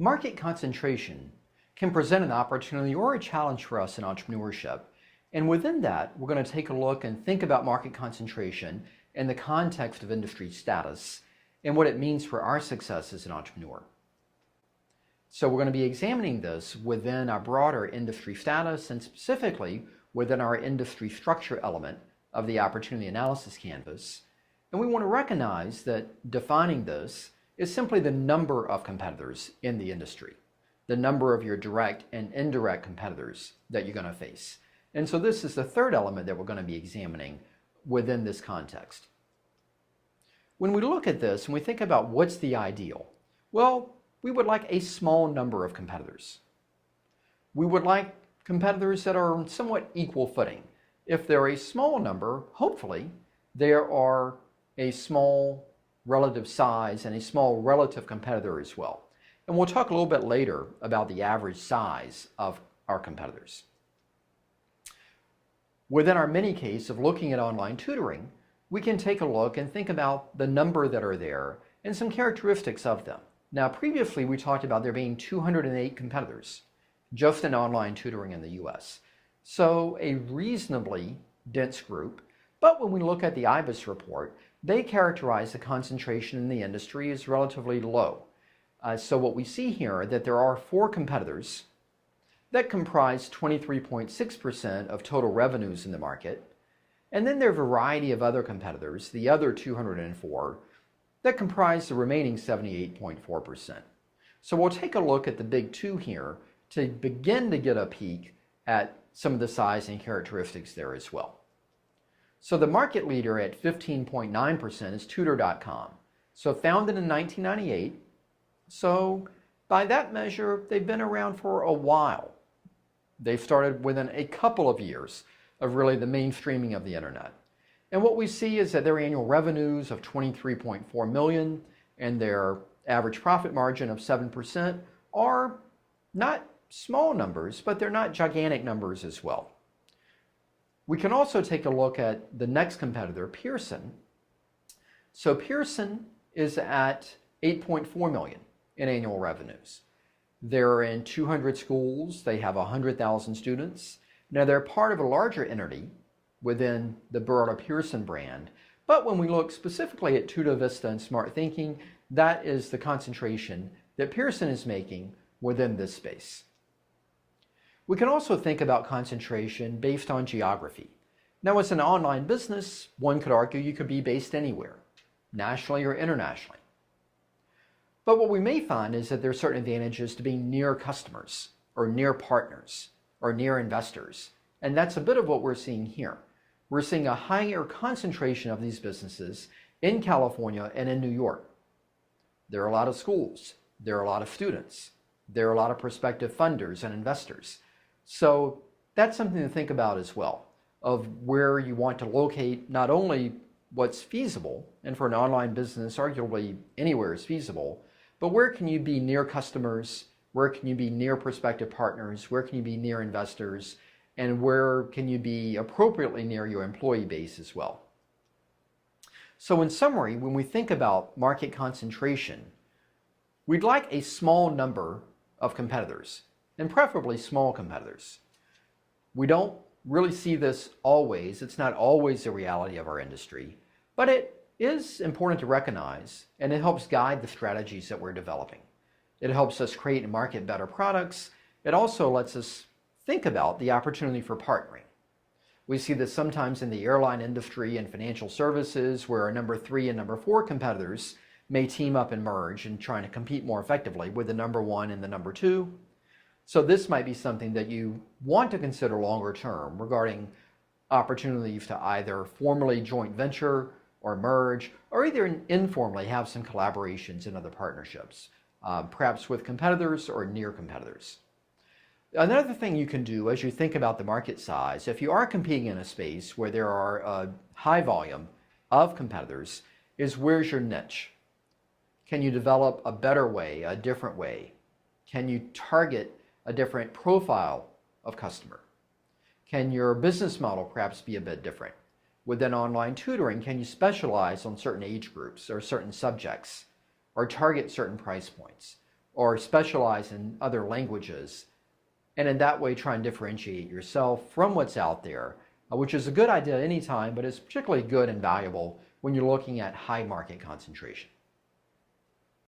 Market concentration can present an opportunity or a challenge for us in entrepreneurship. And within that, we're going to take a look and think about market concentration in the context of industry status and what it means for our success as an entrepreneur. So we're going to be examining this within our broader industry status and specifically within our industry structure element of the opportunity analysis canvas. And we want to recognize that defining this is simply the number of competitors in the industry, the number of your direct and indirect competitors that you're going to face. And so this is the third element that we're going to be examining within this context. When we look at this and we think about what's the ideal, well, we would like a small number of competitors. We would like competitors that are on somewhat equal footing. If they're a small number, hopefully, there are a small relative size and a small relative competitor as well. And we'll talk a little bit later about the average size of our competitors. Within our mini case of looking at online tutoring, we can take a look and think about the number that are there and some characteristics of them. Now, previously we talked about there being 208 competitors just in online tutoring in the US. So a reasonably dense group, but when we look at the IBIS report, they characterize the concentration in the industry as relatively low. So what we see here that there are 4 competitors that comprise 23.6% of total revenues in the market. And then there are a variety of other competitors, the other 204, that comprise the remaining 78.4%. So we'll take a look at the big 2 here to begin to get a peek at some of the size and characteristics there as well. So the market leader at 15.9% is Tutor.com. So founded in 1998. So by that measure, they've been around for a while. They started within a couple of years of really the mainstreaming of the internet. And what we see is that their annual revenues of $23.4 million and their average profit margin of 7% are not small numbers, but they're not gigantic numbers as well. We can also take a look at the next competitor, Pearson. So Pearson is at $8.4 million in annual revenues. They're in 200 schools. They have 100,000 students. Now they're part of a larger entity within the Burrell Pearson brand. But when we look specifically at Tutor Vista and Smart Thinking, that is the concentration that Pearson is making within this space. We can also think about concentration based on geography. Now, as an online business, one could argue you could be based anywhere, nationally or internationally. But what we may find is that there are certain advantages to being near customers or near partners or near investors. And that's a bit of what we're seeing here. We're seeing a higher concentration of these businesses in California and in New York. There are a lot of schools. There are a lot of students. There are a lot of prospective funders and investors. So that's something to think about as well, of where you want to locate not only what's feasible, and for an online business, arguably anywhere is feasible, but where can you be near customers, where can you be near prospective partners, where can you be near investors, and where can you be appropriately near your employee base as well. So in summary, when we think about market concentration, we'd like a small number of competitors, and preferably small competitors. We don't really see this always. It's not always the reality of our industry, but it is important to recognize, and it helps guide the strategies that we're developing. It helps us create and market better products. It also lets us think about the opportunity for partnering. We see this sometimes in the airline industry and financial services where our number 3 and number 4 competitors may team up and merge and trying to compete more effectively with the number 1 and the number 2. So this might be something that you want to consider longer term regarding opportunities to either formally joint venture or merge, or either informally have some collaborations and other partnerships, perhaps with competitors or near competitors. Another thing you can do as you think about the market size, if you are competing in a space where there are a high volume of competitors, is where's your niche? Can you develop a better way, a different way? Can you target a different profile of customer? Can your business model perhaps be a bit different? Within online tutoring, can you specialize on certain age groups or certain subjects or target certain price points? or specialize in other languages, and in that way try and differentiate yourself from what's out there, which is a good idea anytime, but it's particularly good and valuable when you're looking at high market concentration.